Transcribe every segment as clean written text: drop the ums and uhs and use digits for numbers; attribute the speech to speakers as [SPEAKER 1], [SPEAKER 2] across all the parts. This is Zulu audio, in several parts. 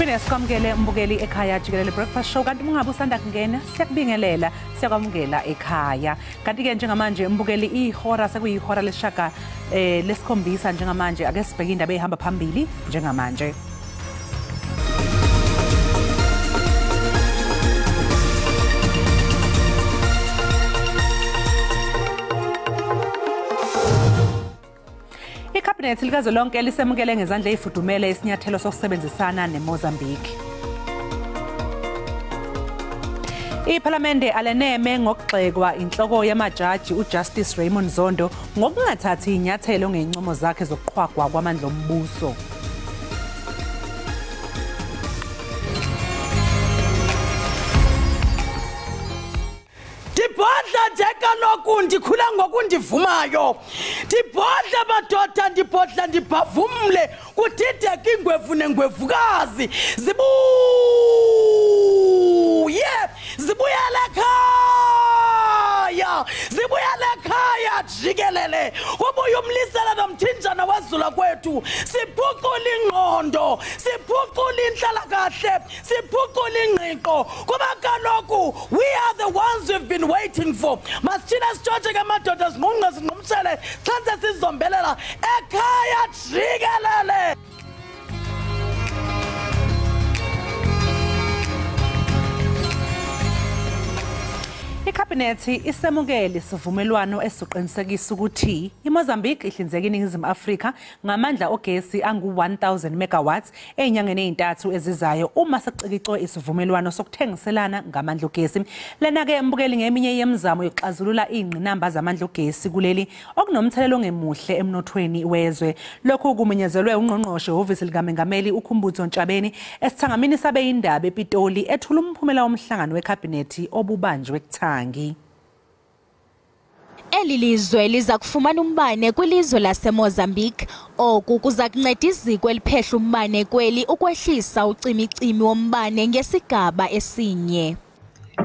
[SPEAKER 1] Sibonge sikwamukele mbukeli Ekhaya Jikelele Breakfast Show kanti ungabe usanda kungena siyakubingelela siyakwamukela ekhaya kanti ke njengamanje mbukeli ihora sekuyihora leshaka lesikhombisa njengamanje ake sibheke indaba ehamba phambili njengamanje. Ikhabinethi likazwelonke lisemukele ngezandla ezifudumele isinyathelo sokusebenzisana neMozambique. Iparlamente aleneme ngokugxekwa inhloko yamajaji uJustice Raymond Zondo ngokungathathi inyathelo ngeincomo zakhe zokuqhwagwa kwamandla ombuso.
[SPEAKER 2] Ndibhodla njekaloku ndikhula ngokundivumayo. Ndibhodla madoda ndibhodla ndibhavumle kudideka ingwevu nengwevukazi. Zibuyele ekhaya. Zibuyele ekhaya Jikelele. Ubuye umlisela nomthinjana wazula kwethu. Siphucula ingqondo, siphucula inhlalakahle, siphucula ingqiqo. Kuba kaloku we are the ones we've been waiting for. Masithina sijoje ke madoda sinqunqe sinqumshele xanse sizombelela ekhaya Jikelele.
[SPEAKER 1] Ikhabinethi isemukele isivumelwano esiqinisekisa ukuthi iMozambique ihlinzeka iNingizimu Afrika ngamandla ogesi angu-1000 megawatts ezinyangeni ezintathu ezizayo uma sekucikicwe isivumelwano sokuthengiselana ngamandla ogesi. Lena ke mbukeli ngeminye yemizamo yokuxazulula izingqinamba zamandla ogesi kuleli okunomthelelo ongemuhle emnothweni wezwe. Lokhu kumenyezelwe ungqongqoshe wehhovisi likaMengameli uKhumbutso Ntshabeni esithangamini sabe indaba ePitoli ethula umphumela womhlangano wekhabinethi obubanjwe eKuthangi.
[SPEAKER 3] Eli lizwe liza kufumana umbane kwilizwe laseMozambique. Oku kuza kunceda iziko eliphehla umbane kweli ukwehlisa ucimicimi wombane ngesigaba esinye.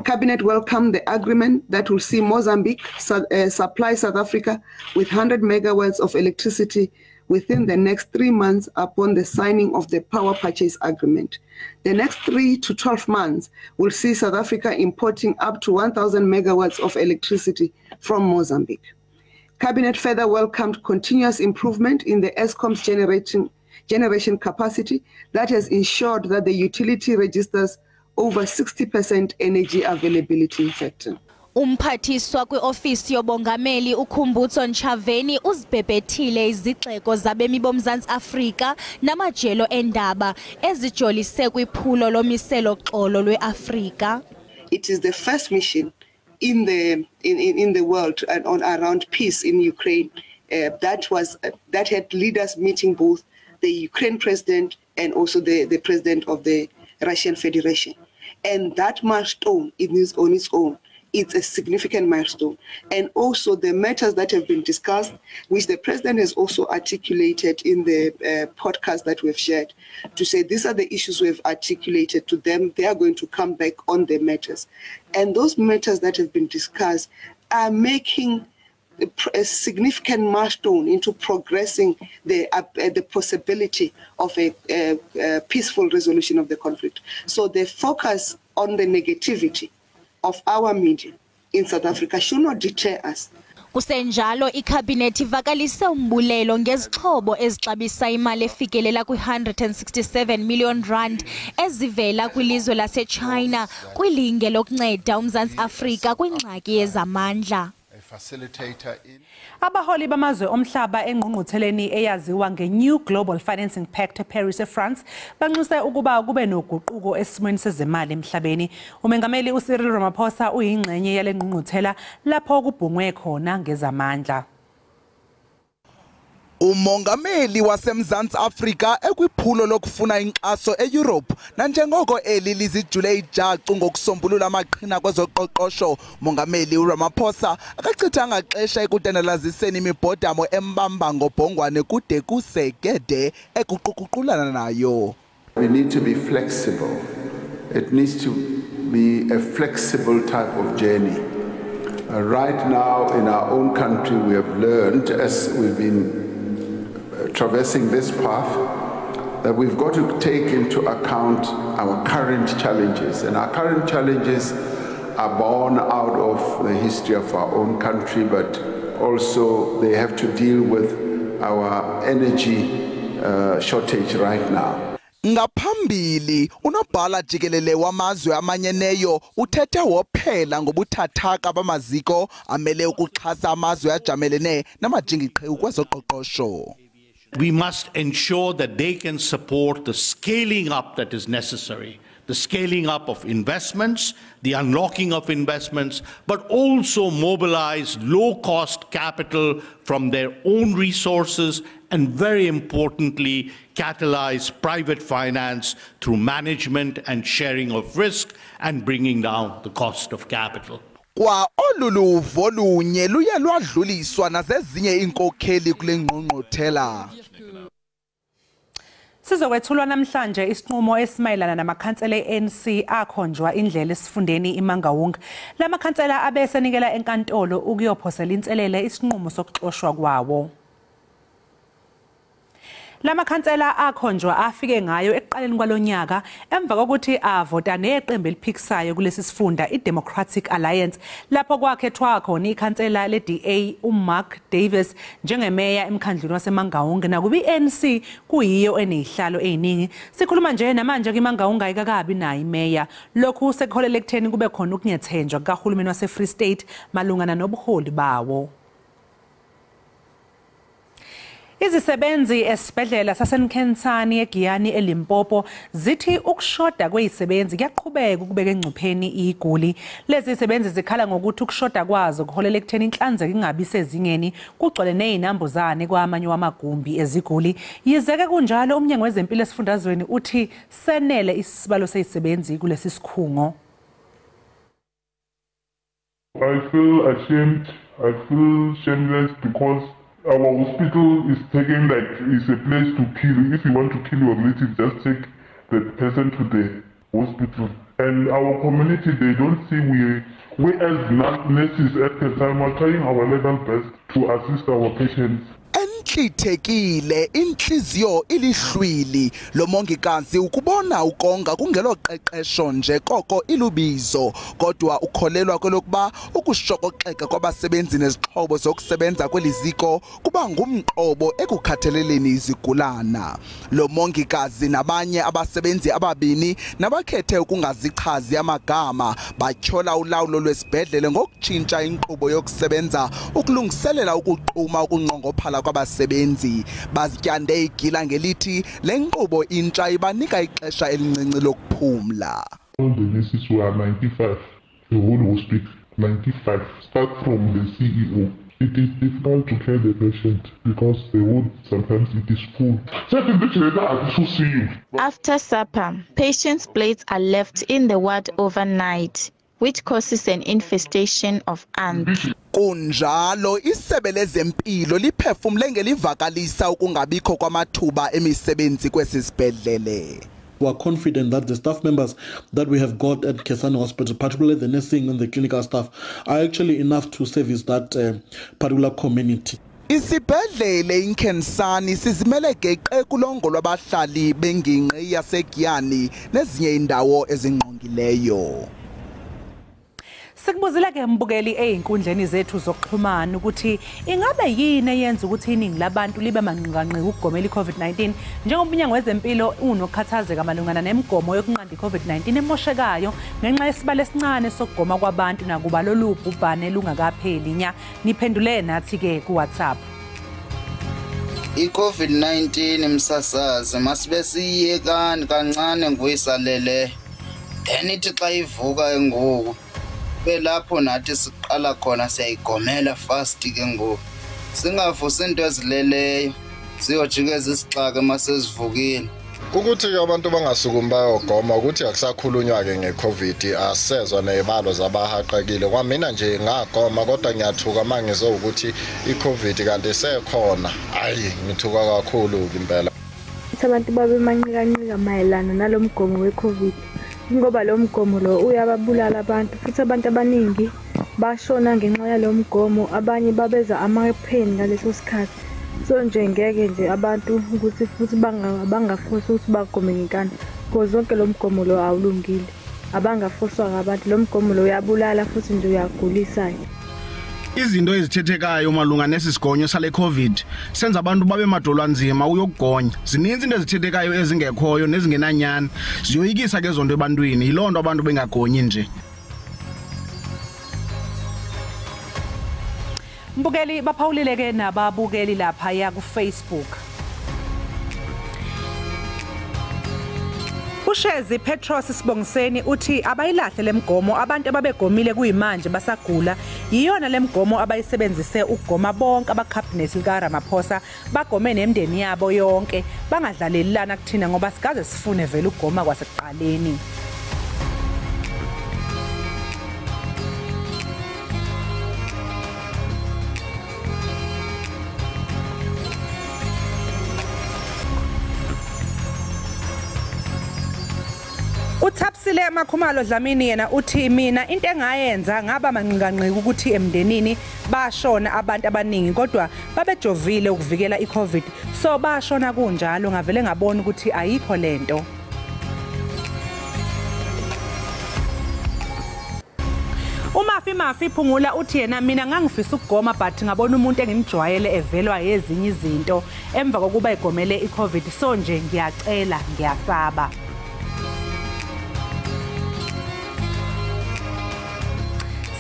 [SPEAKER 4] Cabinet welcomed the agreement that will see Mozambique supply South Africa with 100 megawatts of electricity within the next 3 months upon the signing of the power purchase agreement. The next 3 to 12 months will see South Africa importing up to 1,000 megawatts of electricity from Mozambique. Cabinet further welcomed continuous improvement in the ESCOM's generation capacity that has ensured that the utility registers over 60% energy availability factor.
[SPEAKER 3] Umphathiswa kwiofisi yobongameli uKhumbutso Ntshaveni uzibhebhethile izixeko zabemi boMzantsi Afrika namajelo endaba ezijolise kwiphulo lomiselo xolo lweAfrika.
[SPEAKER 4] It is the first mission in the world and around peace in Ukraine that had leaders meeting both the Ukraine president and also the president of the Russian Federation. And that milestone on its own, it's a significant milestone. And also the matters that have been discussed, which the president has also articulated in the podcast that we've shared, to say these are the issues we've articulated to them. They are going to come back on the matters. And those matters that have been discussed are making a significant milestone into progressing the possibility of a peaceful resolution of the conflict. So the focus on the negativity of our media in South Africa should not deter us.
[SPEAKER 3] Kusenjalo ikhabinethi ivakalise umbulelo ngezixhobo ezixabisa imali efikelela kwi-167 million rand ezivela kwilizwe laseChina kwilinge lokunceda uMzantsi Afrika kwingxaki yezamandla.
[SPEAKER 1] Abaholi bamazwe omhlaba engqungqutheleni eyaziwa nge-New Global Financing Pact eParis eFrance banxuse ukuba kube noguquko esimweni sezemali emhlabeni. Umengameli uCyril Ramaphosa uyingxenye yale ngqungquthela lapho kubhungwe khona ngezamandla.
[SPEAKER 5] Umongameli waseMzantsi Afrika ekwiphulo lokufuna inkxaso eEurope nanjengoko eli lizijule ijacu ngokusombulula amaqhina kwezoqoqosho. Umongameli uRamaphosa akachithanga xesha ekutendalaziseni imibhodamo embamba ngobhongwane kude kusegede ekuquququlana nayo.
[SPEAKER 6] We need to be flexible. It needs to be a flexible type of journey. Right now in our own country we have learned, as we've been traversing this path, that we've got to take into account our current challenges. And our current challenges are born out of the history of our own country, but also they have to deal with our energy shortage right now.
[SPEAKER 5] Ngaphambili unobhala Jikelele wamazwe amanyeneyo uthethe wophela ngobuthathaka bamaziko amele ukuxhasa amazwe ajamelene namajingiqhe kwezoqoqosho.
[SPEAKER 7] We must ensure that they can support the scaling up that is necessary, the scaling up of investments, the unlocking of investments, but also mobilize low-cost capital from their own resources and, very importantly, catalyze private finance through management and sharing of risk and bringing down the cost of capital.
[SPEAKER 5] Kwa oluluvo lunye luye lwadluliswa nazezinye inkokheli kule ngqongqothela.
[SPEAKER 1] Sizokwethulwa namhlanje isinqumo esimayelana namakhansela e-ANC akhonjwa indlela esifundeni iMangaung. La makhansela abesenikela enkantolo ukuyophosela inselele isinqumo sokuxoshwa kwawo. La makhansela akhonjwa afike ngayo ekuqaleni kwalonyaka emva kokuthi avota neqembu eliphikisayo kulesi sifunda iDemocratic Alliance lapho kwakhethwa khona ikhansela leDA uMark Davis njengemeya emkhandlweni waseMangaung nakuba iANC kuyiyo enezihlalo eziningi. Sikhuluma nje namanje iMangaung ayikakabi nayo imeya. Lokhu sekholele ekutheni kube khona ukunyethenjwa kahulumeni waseFree State malungana nobuholi bawo. Izisebenzi esibhedlela saseNkhensani eGiyani eLimpopo zithi ukushoda kwezisebenzi kuyaqhubeka ukubeka engcupheni iguli. Lezi zisebenzi zikhala ngokuthi ukushoda kwazo kuholela ekutheni inhlanzeko ingabi sezingeni kugcwele nezinambuzane kwamanye wamagumbi eziguli. Yizeke kunjalo umnyango wezempilo esifundazweni uthi senele isibalo sezisebenzi kulesi sikhungo.
[SPEAKER 8] I feel ashamed. I feel shameless because our hospital is taken like it's a place to kill. If you want to kill your relative, just take the person to the hospital. And our community, they don't see we as nurses at the time are trying our level best to assist our patients.
[SPEAKER 5] Enhlithekile inhliziyo ilihlwili lo mongikazi ukubona ukonga kungelo qeqesho nje koko ilubizo kodwa ukholelwa kwelokuba ukushokoxeka kwabasebenzi nezixhobo zokusebenza kweliziko kuba ngumqobo ekukhathaleleni izigulana. Lo mongikazi nabanye abasebenzi ababini nabakhethe ukungazichazi amagama bathyola ulawulo lwesibhedlele ngokutshintsha inkqubo yokusebenza ukulungiselela ukuqhuma ukunqongophala kwabasebenzi bazityande igila ngelithi le nkqubo intsha ibanika ixesha elincinci lokuphumla.
[SPEAKER 8] All the nurses were 95, the whole hospital 95, start from the CEO. It is difficult to care the patient because the ward sometimes it is full.
[SPEAKER 9] After supper, patients' plates are left in the ward overnight, which causes an infestation of ants.
[SPEAKER 5] Kunjalo isebe lezempilo liphefumle ngelivakalisa ukungabikho kwamathuba emisebenzi kwesisibhedlele.
[SPEAKER 10] We are confident that the staff members that we have got at Kesani Hospital, particularly the nursing and the clinical staff, are actually enough to service that particular community.
[SPEAKER 5] Isibhedlele iNkhensani sizimele geqe kulongo lwabahlali bengingqi yaseGiyani nezinye indawo ezingqongileyo.
[SPEAKER 1] Sikubuzela ke mbukeli einkundleni zethu zokuxhumana ukuthi ingabe yini eyenza ukuthi iningi labantu libe manqinqanqi ukugomela iCovid-19 njengoba umnyango wezempilo unokukhathazeka malungana nemigomo yokunqanda iCovid-19 emoshekayo ngenxa yesibalo esincane sokugoma kwabantu nakuba loluphi ubhane lungakapheli nya. Niphendule nathi ke ku WhatsApp.
[SPEAKER 11] iCovid-19 imsasaze masibe siyekani kancane ngoyisalele enithi xa ivuka ngoku belapho nathi siqala khona siyayigomela fast ke ngoku singavusi into ezileleyo siyojikeza isixaka masezivukile
[SPEAKER 12] ukuthi ke abantu bangasukumi bayogoma ukuthi akusakhulunywa ke ngeCovid asezwa nezibalo zabahaqekile kwamina nje ngagoma kodwa ngiyathuka mangizwe ukuthi iCovid kanti sekhona hayi ngithuka kakhulu impela
[SPEAKER 13] abantu babe manqikancika mayelana nalomgomo weCovid ngoba lo mgomo lo uyababulala abantu futhi abantu abaningi bashona ngenxa yalo mgomo abanye babeza amapheni ngaleso sikhathi so nje ngeke nje abantu ukuthi futhi bangafosi ukuthi bagome ngenkani because zonke lo mgomo lo awulungile abangafoswa ngabantu lo mgomo lo uyabulala futhi nje uyagulisa.
[SPEAKER 14] Izinto ezithethekayo malunga nesisigonyo sale COVID senza abantu babe madolwanzima uyokugonya. Zininzi into ezithethekayo ezingekhoyo nezingenanyani ziyoyikisa ke zonto ebantwini yilonto abantu bengagonyi nje.
[SPEAKER 1] Mbukeli baphawulile ke nababukeli lapha ya ku Facebook. Ushezi Petros Sibongiseni uthi abayilahle lemgomo abantu ababegomile kuyimanje basagula yiyona lemgomo abayisebenzise ukugoma bonke abakhabhinethi lika Ramaphosa bagome nemndeni yabo yonke bangadlalelana kuthina ngoba sikaze sifune vele ukugoma kwasekuqaleni. Uthapsile Makhumalo Dlamini yena uthi mina into engayenza ngaba manqinqanqika ukuthi emndenini bashona abantu abaningi kodwa babejovile ukuvikela iCovid so bashona kunjalo ngavele ngabona ukuthi ayikho lento. Mafi Phungula uthi yena mina ngangifisa ukugoma but ngabona umuntu engimjwayele evelwa yezinye izinto emva kokuba egomele iCovid so nje ngiyacela ngiyasaba.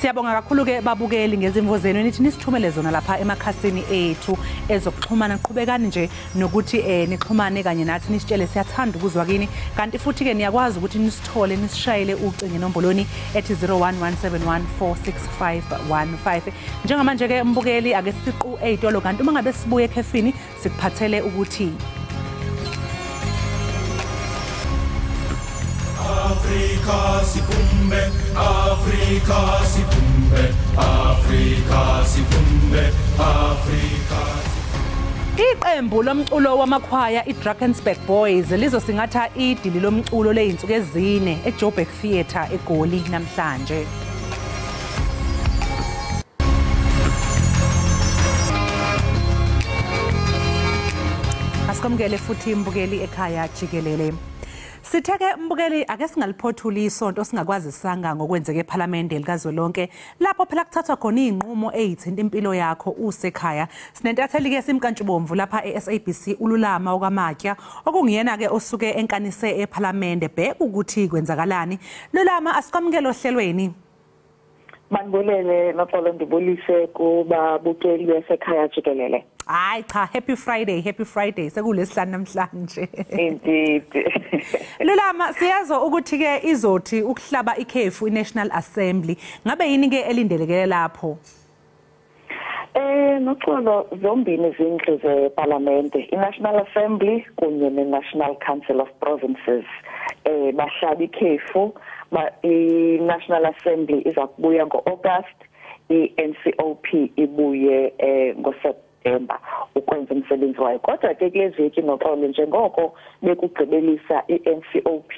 [SPEAKER 1] Siyabonga kakhulu ke babukeli ngezimvo zenu nithi nisithumele zona lapha emakhasini ethu ezokuxhumana niqhubekani nje nokuthi nixhumane kanye nathi nisitshele siyathanda ukuzwa kini kanti futhi ke niyakwazi ukuthi nisithole nisishayele ucingo nomboloni ethi 0117146515 njengamanje ke mbukeli ake siqu eyitolo kanti uma ngabe sibuye ekhefini sikuphathele ukuthi
[SPEAKER 15] Africa sipumbe, Africa sipumbe, Africa sipumbe, Africa.
[SPEAKER 1] Iqembu lomculo wamakhwaya iDrakensberg Boys lizosingatha idili lomculo leyinsuku ezine eJoburg Theatre eGoli namhlanje. Asikomkele futhi mbukeli ekhaya Jikelele. Sitheke mbukeli ake singaliphothuli isonto singakwazisanga ngokwenzeke ePhalamende likazwelonke lapho phela kuthathwa khona izinqumo ezithinta impilo yakho usekhaya. Sinentatheli ke simkantshubomvu lapha eSABC ululama okaMatya okungiyena ke osuke enkanise ePhalamende bheka ukuthi kwenzakalani. Lulama asikwamukele ohlelweni.
[SPEAKER 16] Manibulele noxolo ndibulise kuba bukeli besekhaya Jikelele.
[SPEAKER 1] Hayi cha, happy Friday sekulesihlanu namhlanje.
[SPEAKER 16] Indeed.
[SPEAKER 1] Lulama siyazo ukuthi ke izothi ukuhlaba ikhefu iNational Assembly ngabe yini ke elindelekele lapho?
[SPEAKER 16] Noxolo zombini izindlu zeParliament, iNational Assembly kunye neNational Council of Provinces bahlaba ikhefu. iNational Assembly iza kubuya ngoAugust, iNCOP ibuye ngoSeptember ukwenza umsebenzi wayo. Kodwa ke kuleziveki noxolo njengoko bekugqibelisa iNCOP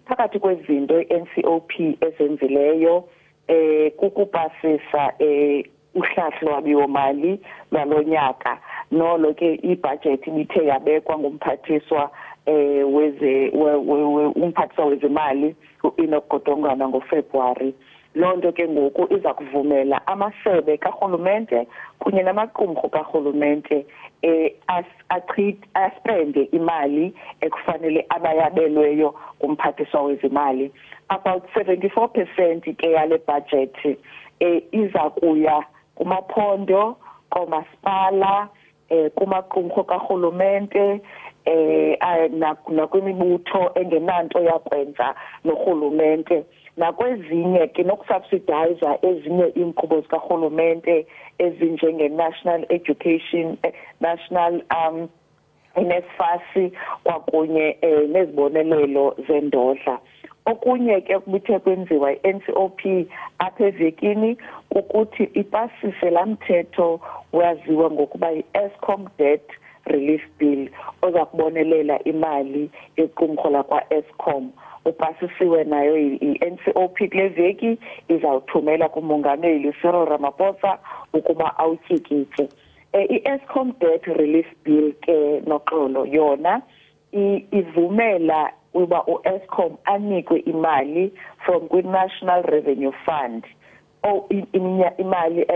[SPEAKER 16] phakathi kwezinto iNCOP ezenzileyo kukupasisa uhlahlo lwabiwo-mali lwalonyaka nolo ke ibudget ibithe yabekwa ngumphathiswa umphathiswa wezimali uEnoch Godongwana ngoFebruary. Lonto ke ngoku iza kuvumela amasebe karhulumente kunye namaqumrhu karhulumente aspende imali ekufanele abayabelweyo kumphathiswa wezimali. About 74% ke yale budget iza kuya kumaphondo, komasipala, kumaqumrhu karhulumente nakwimibutho engenanto yakwenza norhulumente nakwezinye ke nokusubsidize ezinye inkqubo zikarhulumente ezinjenge-national education, national NSFAS kwakunye nezibonelelo zendodla. Okunye ke kubithe kwenziwa iNCOP apha evekini ukuthi ipasise lamthetho waziwa ngokuba iEskom Debt Relief Bill oza kubonelela imali equmrhu lakwa-Eskom. Upasisiwe nayo iNCOP kule veki izawuthumela kumongameli Cyril Ramaphosa ukuba awutyikitye. i-Eskom debt relief bill ke noxolo yona ivumela uba u-Eskom anikwe imali from kwi-National Revenue Fund imali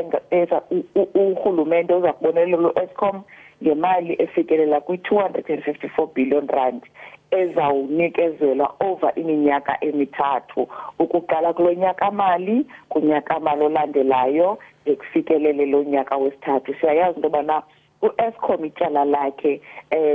[SPEAKER 16] uhulumende uzakubonelela u-Eskom ngemali efikelela kwi-254 billion rand ezawunikezelwa over iminyaka emithathu ukuqala kulo nyaka mali kunyaka mali olandelayo ekufikelele lo nyaka wesithathu. Siyayazi into yobana u-Eskom ityala lakhe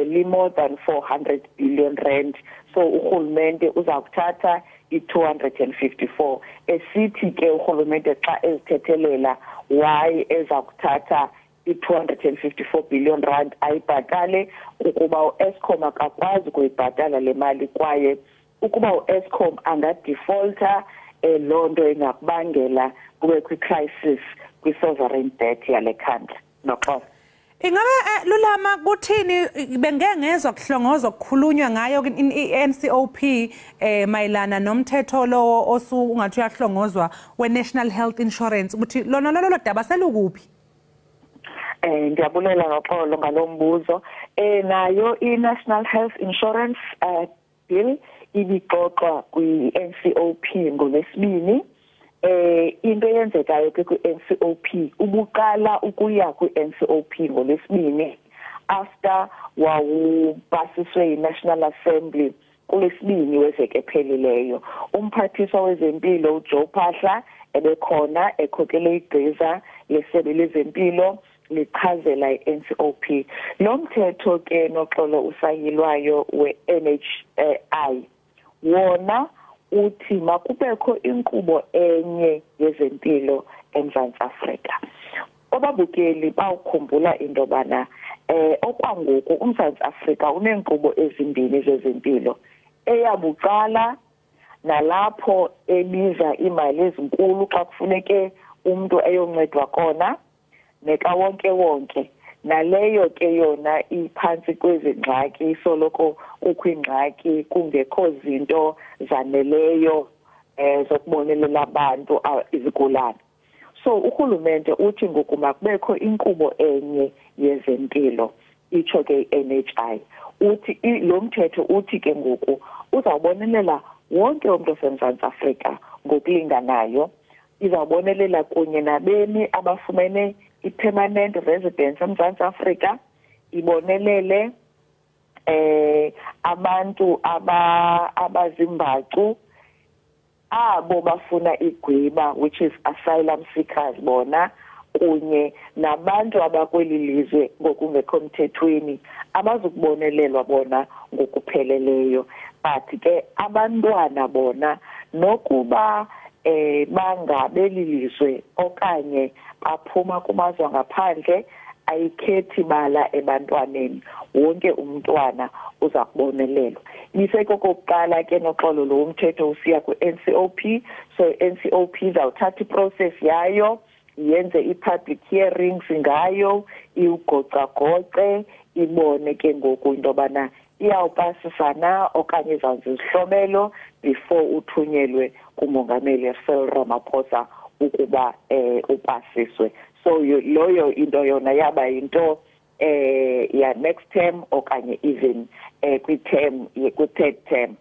[SPEAKER 16] li-more than 400 billion rand, so urhulumente uza kuthatha i-254 esithi ke urhulumente xa ezithethelela why eza kuthatha i-254 billion rand ayibhatale ukuba u-Eskom akakwazi kuyibhatala le mali kwaye ukuba u-Eskom angadefaulta loo nto ingakubangela kube kwi-crisis kwi-sovereign debt yale country. Noxolo.
[SPEAKER 1] Ingabe Lulama kuthini bengengezwa kuhlongoza okukhulunywa ngayo i-NCOP mayilana nomthetho lo osungathi uyahlongozwa we-National Health Insurance ukuthi lona lolo daba selukuphi?
[SPEAKER 16] Ndiyabulela Noxolo ngalombuzo. Nayo i-National Health Insurance bill ibixoxwa kwi-NCOP ngolwesibini. Into eyenzekayo ke kwi-NCOP ubuqala ukuya kwi-NCOP ngolwesibini after wawupasiswe yi-National Assembly kulwesibini weveki ephelileyo. Umphathiswa wezempilo uJoe Phaahla ebekhona ekhokele igqiza lesebe lezempilo lichazela i-NCOP. Lo mthetho ke noxolo usayilwayo we-NHI wona uthi makubekho inkqubo enye yezempilo eMzantsi Afrika. Obabukeli bawukhumbula into yobana okwangoku uMzantsi Afrika uneenkqubo ezimbini zezempilo, eyabucala nalapho ebiza imali ezinkulu xa kufuneke umuntu eyoncedwa khona, nekawonke naleyo ke yona iphantsi kwezingxaki isoloko kukho ingxaki kungekho zinto zaneleyo zokubonelela abantu izigulane. So urhulumente uthi ngoku makubekho inkqubo enye yezempilo, itsho ke i-NHI. Uthi lo mthetho uthi ke ngoku uzawubonelela wonke umuntu oseMzantsi Afrika ngokulinganayo, izawubonelela kunye nabemi abafumene i-permanent residence eMzantsi Afrika, ibonelele abantu abazimbacu abo bafuna igwiba, which is asylum seekers bona, kunye nabantu abakweli lizwe ngokungekho mthethweni abazukubonelelwa bona ngokupheleleyo. But ke abantwana bona nokuba bangabeli lizwe okanye baphuma kumazwe ngaphandle ayikhethi bala ebantwaneni, wonke umntwana uza kubonelelwa. Isekokuqala ke noxolo lo umthetho usiya ku-NCOP, so i-NCOP izawuthatha iprocess yayo yenze i-public hearings ngayo, iwugocagoce, ibone ke ngoku into yobana iyawupasisa na okanye izawuza izihlomelo before uthunyelwe kumongameli Cyril Ramaphosa ukuba upasiswe. So loyo into yona yaba into ya next term okanye even kwi-third term.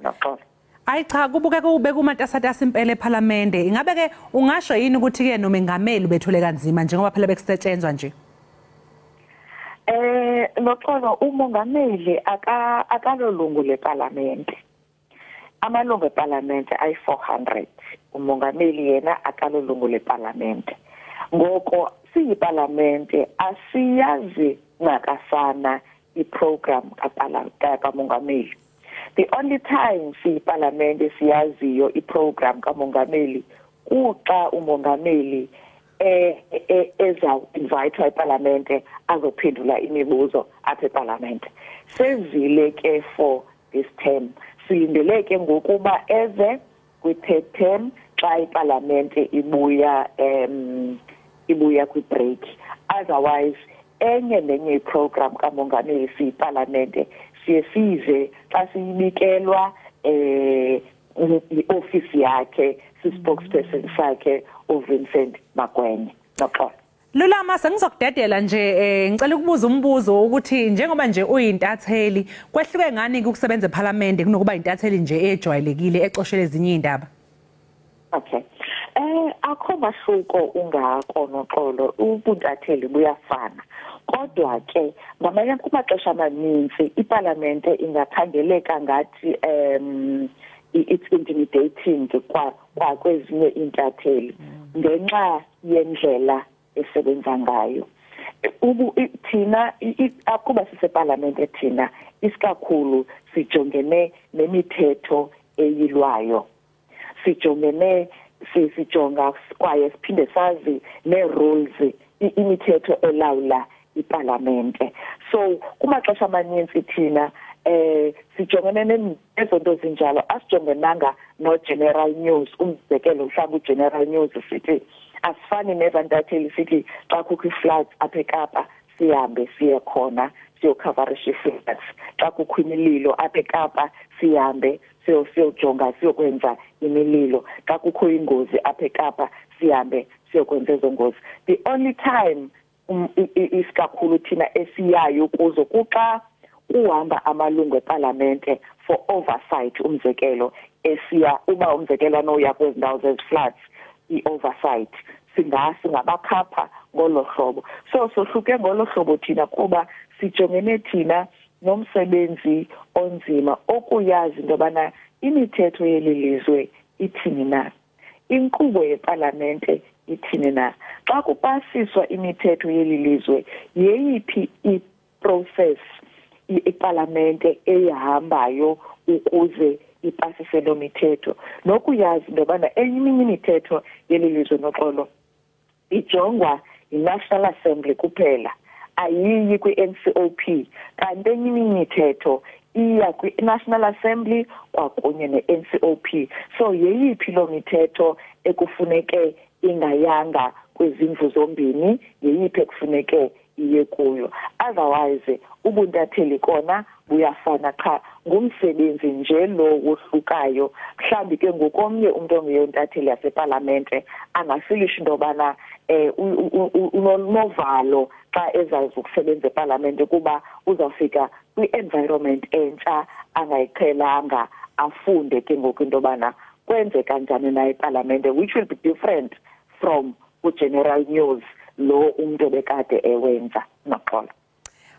[SPEAKER 16] Noxolo.
[SPEAKER 1] Hayi cha kubuke kube kumatasatasa impela eParliamente. Ingabe ke ungasho yini ukuthi ke nomengameli bethule kanzima njengoba phela bekusetshenzwa nje?
[SPEAKER 16] Noxolo umongameli akalolungu leParliamente. Amalungu eParliamente ayi-400. Umongameli yena akalolungu leParliamente. Ngoko siyiParliamente asiyazi nakasana iprogram kamongameli. The only time siyiParliamente siyaziyo iprogram kamongameli kuxa umongameli ezawuinvitwa eParliamente azophendula imibuzo apha eParliamente. Sezile ke for this term. Silindele ke ngokuba eze kwi-third term xa iParliamente ibuya kwi-break. Otherwise enye nenye iprogram kamongameli siyiParliamente siye size xa siyibikelwa i-ofisi yakhe si-spokesperson sakhe uVincent Magwenya. Noxolo.
[SPEAKER 1] Lulama sengizokudedela nje ngicela ukubuza umbuzo ukuthi njengoba nje uyintatheli kwehluke ngani ukusebenza eParliament kunokuba intatheli nje ejwayelekile exoshela ezinye indaba.
[SPEAKER 16] Okay. Akho mahluko ungako noxolo ubuntatheli buyafana. Kodwa ke ngamanye kumaxesha amaninzi iParliament ingakhangeleka ngathi it's intimidating kwa kwezinye intatheli ngenxa yendlela esebenza ngayo. Thina akuba siseParliament thina isikakhulu sijongene nemithetho eyilwayo. Sijonga kwaye siphinde sazi ne-rules imithetho elawula iParliament. So kumaxesha amaninzi thina sijongene nezinto zinjalo asijongenanga no-general news. Umzekelo mhlawumbe u-general news sithi asifani nevantatheli sithi xa kukho i-floods apha eKapa sihambe siye khona siyokhavarisha i-floods. Xa kukho imililo apha eKapa sihambe siyojonga siyokwenza imililo. Xa kukho ingozi apha eKapa sihambe siyokwenza ezo ngozi. The only time isikakhulu thina esiyayo kuzo kuxa uhamba amalungu eParliament for oversight. Umzekelo esiya uba umzekelo anoya kwezindawo zezi-floods i-oversight singabakhapha ngolo hlobo. So sohluke ngolo hlobo thina kuba sijongene thina nomsebenzi onzima okuyazi into yobana imithetho yeli lizwe ithini na, inkqubo yeParliament ithini na. Xa kupasiswa imithetho yeli lizwe yeyiphi i-process iParliament eyihambayo ukuze ipasise lo mithetho. Nokuyazi into yobana eminye imithetho yeli lizwe noxolo ijongwa yi-National Assembly kuphela, ayiyi kwi-NCOP, kanti eminye imithetho iya kwi-National Assembly kwakunye ne-NCOP. So yeyiphi lo mithetho ekufuneke ingayanga kwezindlu zombini, yeyiphi ekufuneke iye kuyo. Otherwise ubuntatheli kona buyafana qha ngumsebenzi nje lo wohlukayo. Mhlambi ke ngokomnye umuntu ongeyontatheli yaseParliament angasilisha into yobana unovalo xa ezazi ukusebenza eParliament kuba uzawufika kwi-environment entsha angayiqhelanga afunde ke ngoku into yobana kwenzeka njani na eParliament, which will be different from ku-general news lo umuntu bekade ewenza noxolo.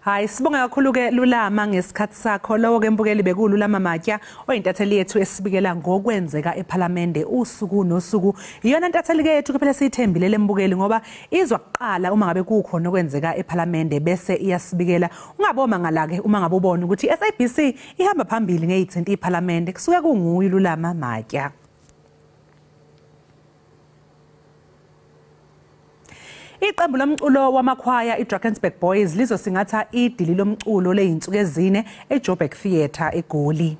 [SPEAKER 1] Hayi sibonga kakhulu ke Lulama ngesikhathi sakho. Lowo ke mbukeli bekululama Matya oyintatheli yethu esibikela ngokwenzeka eParliament usuku nosuku. Iyona ntatheli ke yethu kuphela siyithembile lembukeli ngoba izwa kuqala uma ngabe kukhona okwenzeka eParliament bese iyasibikela. Ungaboma ngalake uma ngabe ubona ukuthi SABC ihamba phambili ngeyithinta iParliament kusuka kunguye Lulama Matya. Iqembu lomculo wamakhwaya iDrakensberg Boys lizosingatha idili lomculo leyinsuku ezine eJoburg Theatre eGoli.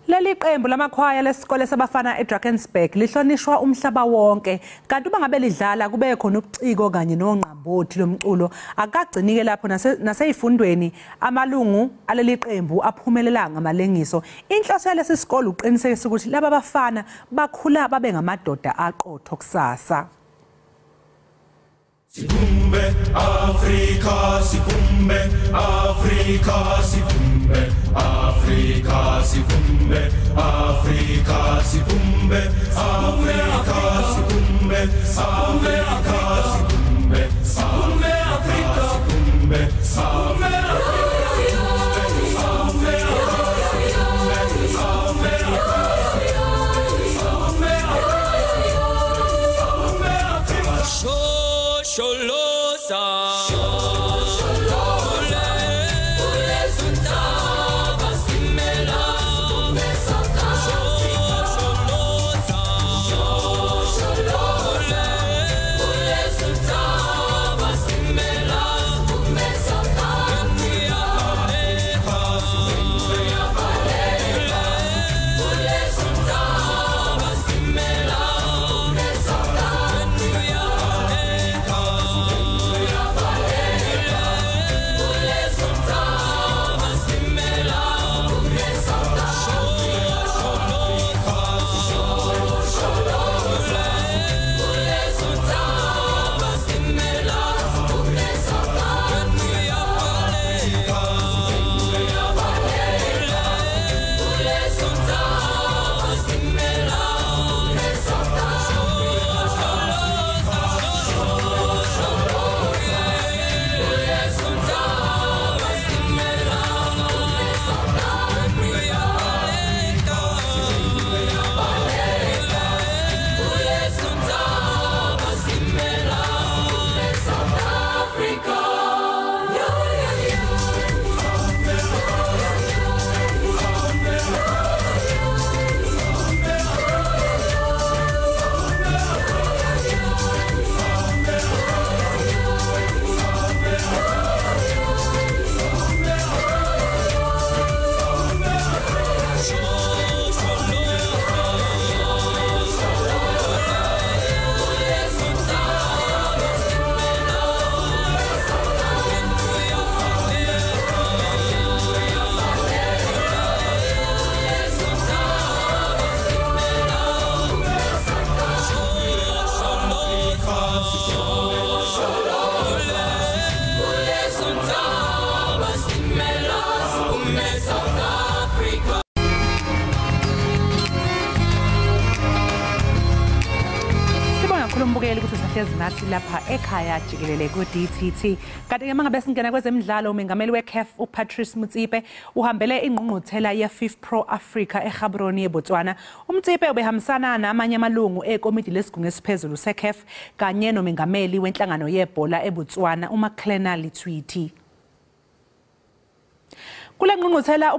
[SPEAKER 1] Leli qembu lamakhwaya lesikole sabafana eDrakensberg lihlonishwa umhlaba wonke kanti uma ngabe lidlala kube khona ubuciko kanye nongqambothi lomculo akagcinike lapho naseyifundweni amalungu aleli qembu aphumelela ngamalengiso. Inhloso yalesi sikole uqinisekisa ukuthi laba bafana bakhula babe ngamadoda aqotho kusasa.
[SPEAKER 15] Sibumbe Afrika, sibumbe Afrika, sibumbe Afrika, sibumbe Afrika, sibumbe Afrika, sibumbe Afrika, sibumbe Afrika, sibumbe
[SPEAKER 1] hlezi nathi lapha ekhaya Jikelele ku DTT. Kanti ke mangabe singena kwezemidlalo umengameli weCAF uPatrice Motsepe uhambele ingqungquthela ye5 Pro Africa eGaborone eBotswana. uMotsepe ubehambisana namanye amalungu ekomiti lesigungu esiphezulu seCAF kanye nomengameli wenhlangano yebhola eBotswana uMaklena Litwiti. Kule ngqungquthela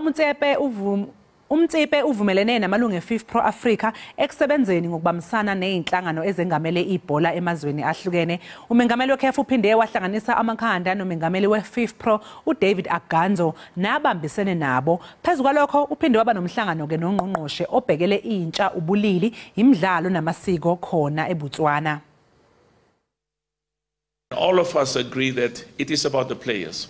[SPEAKER 1] uMotsepe uvumelene namalungu e5 Pro Africa ekusebenzeni ngokubambisana nezinhlangano ezengamele ibhola emazweni ahlukene. Umengameli weCAF uphinde wahlanganisa amakhanda nomengameli we5 Pro uDavid Aganzo nabambisene nabo. Phezulu kwalokho uphinde waba nomhlangano ke nongqongqoshe obhekele intsha, ubulili, imidlalo namasiko khona eBotswana.
[SPEAKER 17] All of us agree that it is about the players.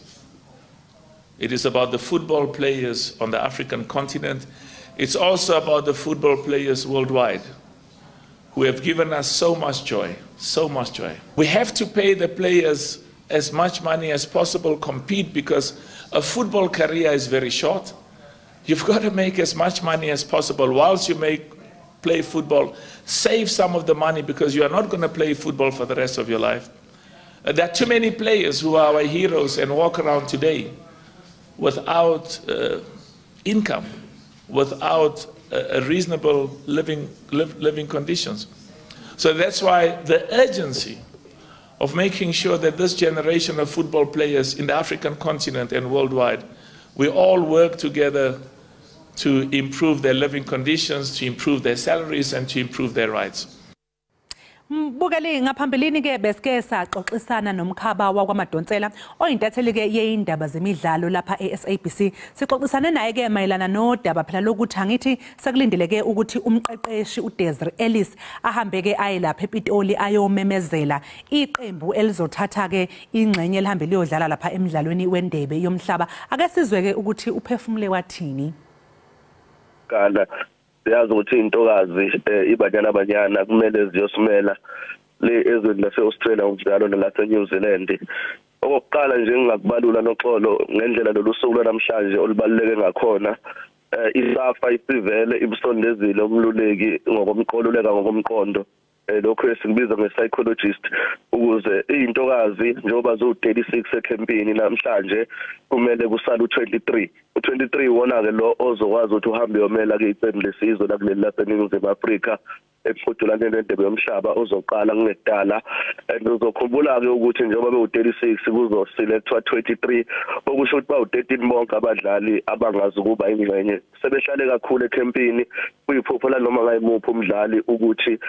[SPEAKER 17] It is about the football players on the African continent. It's also about the football players worldwide who have given us so much joy, so much joy. We have to pay the players as much money as possible, compete, because a football career is very short. You've got to make as much money as possible whilst you play football. Save some of the money because you are not going to play football for the rest of your life. There are too many players who are our heroes and walk around today without income, without reasonable living conditions. So that's why the urgency of making sure that this generation of football players in the African continent and worldwide, we all work together to improve their living conditions, to improve their salaries, and to improve their rights.
[SPEAKER 1] Bukeli ngaphambilini ke beske saxoxisana nomkhaba wakwaMadonsela oyintatheli ke yeindaba zemidlalo lapha eSABC. Sixoxisane naye ke mayelana nodaba phela lokuthi angithi sekulindeleke ukuthi umqeqeshi uDesiree Ellis ahambe ke aye lapha ePitoli ayomemezela iqembu elizothatha ke ingxenye elihambe liyodlala lapha emidlalweni wendebe yomhlaba. Ake sizwe ke ukuthi uphefumule wathini.
[SPEAKER 18] Kana siyazi ukuthi intokazi ibanyana kumele ziyosimela le ezweni lase-Australia umdlalo nalase-New Zealand. Okokuqala nje ngingakubalula noxolo ngendlela lolusuku lwanamhlanje olubaluleke ngakhona. ISAFA isivele ibusondezile umluleki ngokomqoluleka ngokomqondo. Lokho esikubiza nge-psychologist ukuze intokazi njengoba zo-36 ecampaign namhlanje kumele kusala u-23. U-23 wona ke lo ozokwazi ukuthi uhambe yomela ke iqembu lesizwe la kuleli laseNingizimu Afrika eqhudelana nendebe yomhlaba ozoqala kungedala. Uzokhumbula ke ukuthi njengoba bewu-36 kuzoselectwa 23 okusho ukuthi bawu-13 bonke abadlali abangazi ukuba ingxenye sebehlale kakhulu ecampaign kuyiphupho la noma ngayimuphi umdlali ukuthi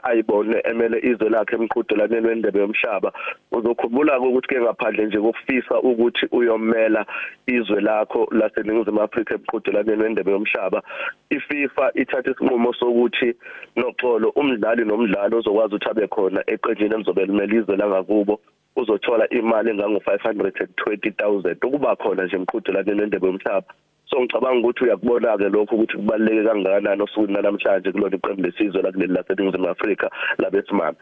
[SPEAKER 18] ayibone emele izwe lakhe emqhudelaneni wendebe yomhlaba. Uzokhumbula ukuthi ke ngaphandle nje kokufisa ukuthi uyomela izwe lakho laseNingizimu Afrika emqhudelaneni wendebe yomhlaba, iFIFA ithatha isinqumo sokuthi noxolo umdlali nomdlalo uzokwazi ukuthi abe khona eqenjini elizobe limele izwe langakubo uzothola imali engango-520,000 ukuba khona nje emqhudelaneni wendebe yomhlaba. So ngicabanga ukuthi uyakubona ke lokho ukuthi kubaluleke kangakanani osukwini namhlanje kulona iqembu lesizwe la kuleli laseNingizimu Afrika labesimame.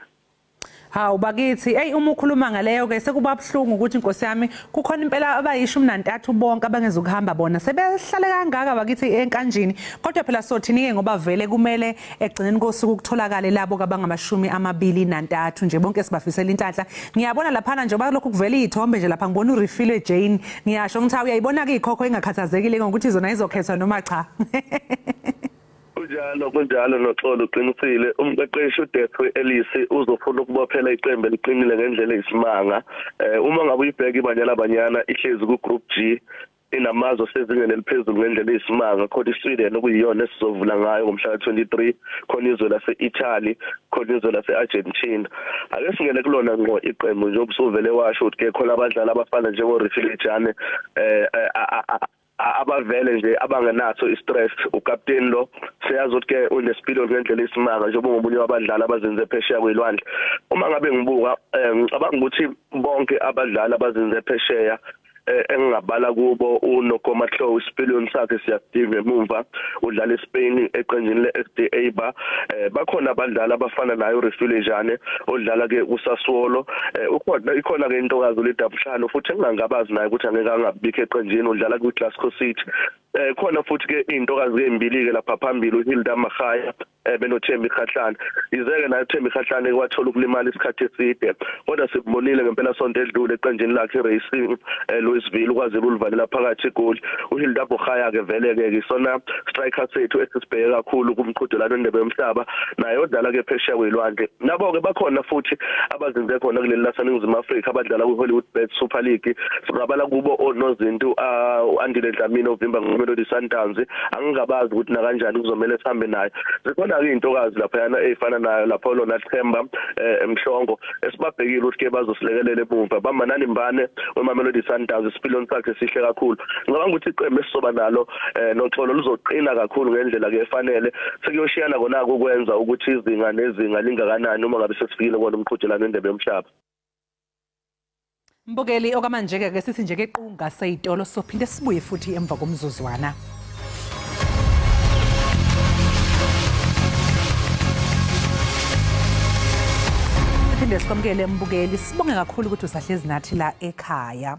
[SPEAKER 1] Hawu bakithi uma ukhuluma ngaleyo ke sekuba buhlungu ukuthi inkosi yami kukhona impela abayishumi nantathu bonke abangeza ukuhamba bona sebehlale kangaka bakithi enkanjini, kodwa phela sothini ke ngoba vele kumele egcineni kosuku ukutholakala labo abangamashumi 23 nje bonke sibafisela inhlanhla. Ngiyabona lapha nje lokho kuvela izithombe nje lapha ngibona uRefile Jane, ngiyasho ngithi uyayibona ke ikhokho engakhathazekile ngokuthi izona izokhethwa noma cha.
[SPEAKER 18] Kunjalo noxolo uqinisile umqeqeshi uDesiree Ellis uzofuna ukubophela iqembu eliqinile ngendlela eyisimanga. Uma ngabe uyibheka ibanyana ihlezi ku group G inamazwe sezingene eliphezulu ngendlela eyisimanga, khona iSweden okuyiyona esizovula ngayo ngomhla ka-23, khona izwe lase-Italy, khona izwe lase-Argentina. Ake singene kulona ngqo iqembu nje obusuvele washo ukuthi ke khona abadlali abafana njengoRefile Jane abavele nje abangenaso istress. Ukapteni lo siyazi ukuthi ke unesipilo ngendlela esimanga njengoba ngomunye wabadlali abazenze phesheya kwelwandle. Uma ngabe ngibuka ngicabanga ukuthi bonke abadlali abazenze phesheya engingabala kubo uNokoma Hlow isipiliyoni sakhe siyasidinga emumva udlala eSpain eqenjini leSDA bakhona abadlali abafana naye uRefile Jane odlala ke uSassuolo. Ikhona ke intokazi uLidabuhlalo futhi engingabazi naye ukuthi angeke angabikho eqenjini udlala kuGlasgow City. Khona futhi ke intokazi embili ke lapha phambili uHilda Ekhaya benoThembi Khahlane izeke nayo uThembi Khahlane kwathola ukulimala isikhathi eside kodwa sibonile ngempela sonto edlule eqenjini lakhe Racing Louisville ukwazile ulivalela phakathi igoli uHildabo Ekhaya ke vele ke isona striker sethu esisibheke kakhulu kumqhudelano wendebe yomhlaba naye odlala ke phesheya kwelwandle nabo ke bakhona futhi abazinze khona kuleli laseNingizimu Afrika abadlala kwiHollywoodBet Super League singabala kubo onozinto uAndile Dlamini ovimba ngoMelody Sundowns angingabazi ukuthi na kanjani kuzomela sihambe naye zikhona ke intokazi lapha yana efana nayo lapho lona Themba Mhlongo esibabhekile ukuthi ke bazosilekelela emuva bamanani mbane weMamelodi Sundowns isipiloni sakhe sihle kakhulu ngicabanga ukuthi iqembu esizoba nalo noxolo luzoqina kakhulu ngendlela ke efanele sekuyoshiyana kona ukwenza ukuthi izinga nezinga lingakanani uma ngabe sesifikile kona umqhudelano wendebe yomhlaba.
[SPEAKER 1] Mbukeli okamanje ke sithi nje kequnga seyitolo sophinde sibuye futhi emva komzuzwana. Siphinde sikwamukele mbukeli sibonge kakhulu ukuthi usahlezi nathi la ekhaya.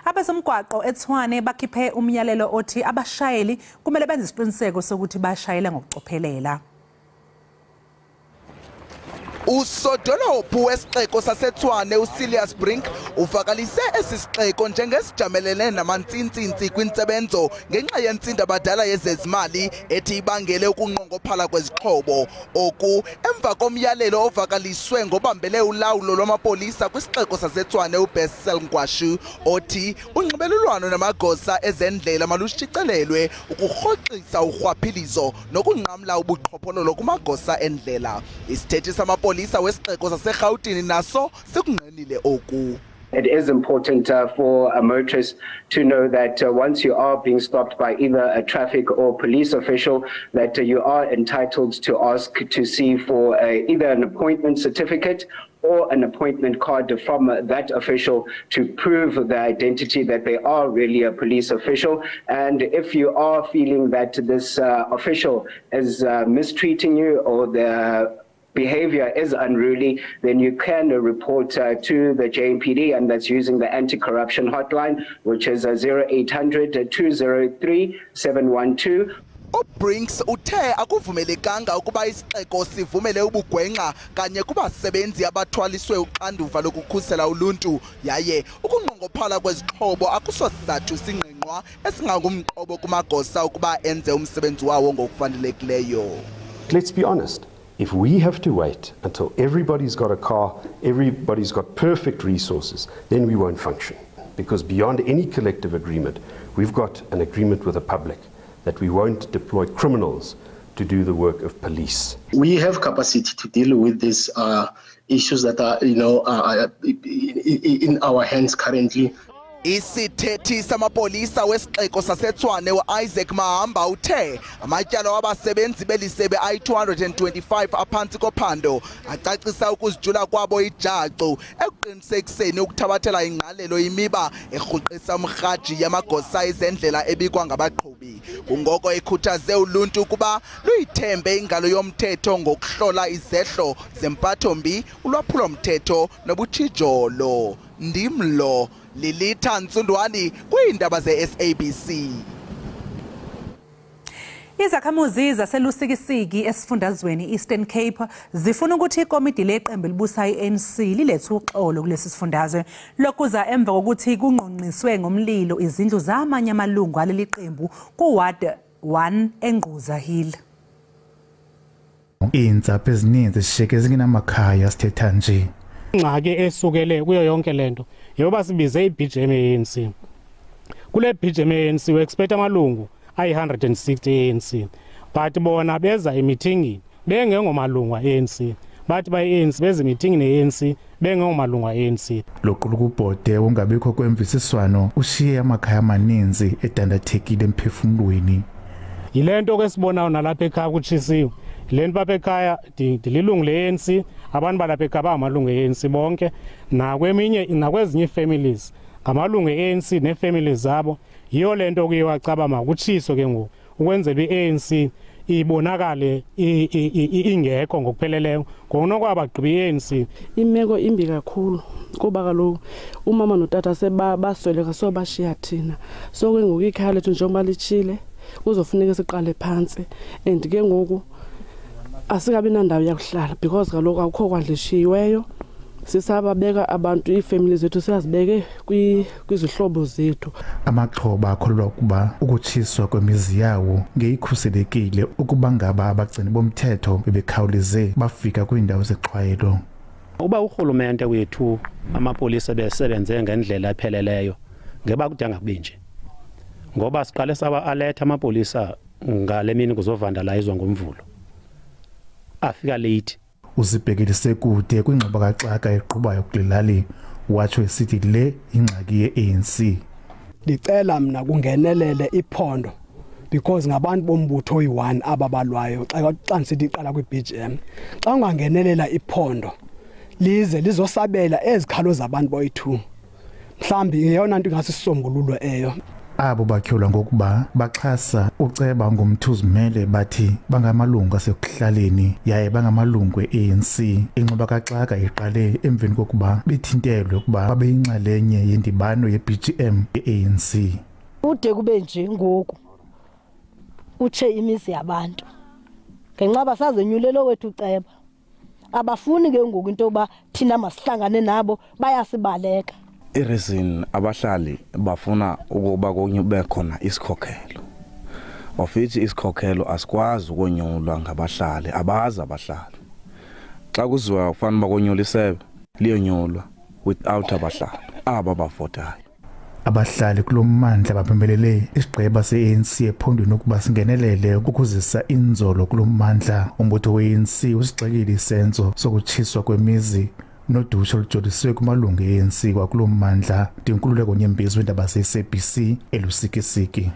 [SPEAKER 1] Abezomgwaqo eTshwane bakhiphe umyalelo othi abashayeli kumele benze isiqiniseko sokuthi bashayela ngokucophelela.
[SPEAKER 5] Usodolophu wesixeko saseTshwane uSilius Brink uvakalise esisixeko njengesijamelene namantsintsintsi kwintsebenzo ngenxa yentsinda badala yezezimali ethi ibangele ukunqongophala kwezixhobo oku emva komyalelo ovakaliswe ngobambele ulawulo lwamapolisa kwisixeko saseTshwane uBessel Ngwashu othi unxibelelwano namagosa ezendlela malushicelelwe ukurhoxisa urhwaphilizo nokunqamla ubuqhophololo kumagosa endlela isithethi samapolisa It
[SPEAKER 19] is important for motorists to know that once you are being stopped by either a traffic or police official, that you are entitled to ask to see for either an appointment certificate or an appointment card from that official to prove the identity that they are really a police official. And if you are feeling that this official is mistreating you or the behavior is unruly, then you can report to the JMPD, and that's using the anti-corruption hotline, which is 0800 203 712.
[SPEAKER 5] Brinks uthe akuvumelekanga ukuba isixeko sivumele ubugwenxa kanye kubasebenzi abathwaliswe uxanduva lokukhusela uluntu yaye ukunqongophala kwezixhobo akusosizathu singqengqwa esingangumqobo kumagosa ukuba enze umsebenzi wawo ngokufanelekileyo.
[SPEAKER 20] Let's be honest. If we have to wait until everybody's got a car, everybody's got perfect resources, then we won't function. Because beyond any collective agreement, we've got an agreement with the public that we won't deploy criminals to do the work of police.
[SPEAKER 21] We have capacity to deal with these issues that are, in our hands currently.
[SPEAKER 5] Isithethi samapolisa wesixeko saseTshwane uIsaac Mahamba uthe amatyala wabasebenzi belisebe ayi-225 aphantsi kophando acacisa ukuzijula kwabo ijacu ekuqinisekiseni ukuthabathela ingqalelo imiba erhuqisa umrhaji yamagosa ezendlela ebikwa ngabaqhubi kungoko ekhuthaze uluntu ukuba luyithembe ingalo yomthetho ngokuhlola izehlo zempatho-mbi ulwaphulo-mthetho nobutshijolo. Ndimlo Lilitha Ntsundwani kwiindaba ze-SABC.
[SPEAKER 1] Izakhamuzi zaselusikisiki esifundazweni Eastern Cape zifuna ukuthi ikomiti leqembu elibusa iANC lilethe uxolo kulesi sifundazwe lokuza emva kokuthi kunqonqiswe ngomlilo izindlu zamanye amalungu aleli qembu kuWard 1 eNgquza Hill.
[SPEAKER 22] Intsapho ezininzi zisheke zingenamakhaya sithetha nje.
[SPEAKER 23] Ingxaki esukele kuyo yonke lento yoba sibize iBGM ANC. Kule BGM ANC we expect amalungu ayi-160 ANC, but bona beza emeetingini bengengomalungu ANC, bathi ba-ANC beza emeetingini ne-ANC bengengomalungu ANC.
[SPEAKER 22] Loqulukubhode ungabikho kwemvisiswano ushiye amakhaya amaninzi edandathekile emphefumulweni.
[SPEAKER 23] Yilento ke sibonayo nalapha ekhaya kutshisiwe. Lento bapha ekhaya dililungu le-ANC, abantu balapha ekhaya bangamalungu e-ANC bonke, nakwezinye families ngamalungu e-ANC ne-families zabo. Yiyo lento ke wacaba makutshiso ke ngoku ukwenzela i-ANC ibonakale ingekho ngokupheleleyo ngokunokwabagqiba i-ANC.
[SPEAKER 24] Imeko imbi kakhulu kuba kaloku umama notata sebasweleka sobashiya thina, so ke ngoku ikhaya lethu njengoba litshile kuzofuneka siqale phansi, and ke ngoku asikabi nandawo yakuhlala because kaloku akukho kwadlishiweyo. Sisababeka abantu iifamily zethu siyazibeke kwizihlobo zethu.
[SPEAKER 22] Amaxhoba akholelwa ukuba ukutshiswa kwemizi yawo ngeyikhuselekile ukuba ngaba abagcini bomthetho bebekhawulize bafika kwiindawo zexhwayelo.
[SPEAKER 2] Uba urhulumente wethu amapolisa besebenze ngendlela epheleleyo ngeba kudanga kube nje. Ngoba siqale saba alert amapolisa ngale mini kuzovandalizwa ngomvulo. Afika late.
[SPEAKER 22] Uzibhekelise kude kwingxoxo kaxaka eqhubayo kulilali watsho esithi le ingxaki ye-ANC.
[SPEAKER 3] Ndicela mna kungenelele iphondo because ngabantu bombutho oyi-1 ababalwayo xa ndisithi iqala kwi-BGM. Xa ungangenelela iphondo lize lizosabela ezikhalo zabantu boyi-2 mhlambi yeyona nto ingasisombululo eyo.
[SPEAKER 22] Abo batyholwa ngokuba baxhasa uceba ngomthuzimele bathi bangamalungu asekuhlaleni yaye bangamalungu e-ANC. Ingxoxo kaxaka iqale emveni kokuba bethintelwe ukuba babe yinxalenye yendibano ye-BGM ye-ANC.
[SPEAKER 4] Ude kube nje ngoku utshe imizi yabantu ngenxa basazenyulelo wethu uceba. Abafuni ke ngoku into yoba thina masihlangane nabo bayasibaleka.
[SPEAKER 6] I-reason abahlali bafuna ukuba kube khona isikhokhelo. Ofithi isikhokhelo asikwazi ukonyulwa ngabahlali, abazi abahlali. Xa kuziwa kufanele bakonyula isebe liyonyulwa without abahlali aba bavotayo.
[SPEAKER 22] Abahlali kulommandla bapembelele isigqeba se-ANC ephondweni ukuba singenelele ukuzisa inzolo kulommandla. Umbutho we-ANC usigxekile isenzo sokutshiswa kwemizi nodusho lujolisiwe kumalungu e-ANC kwakulommandla. Dinkululeko Nyembezi weendaba ze-SABC elusikisiki.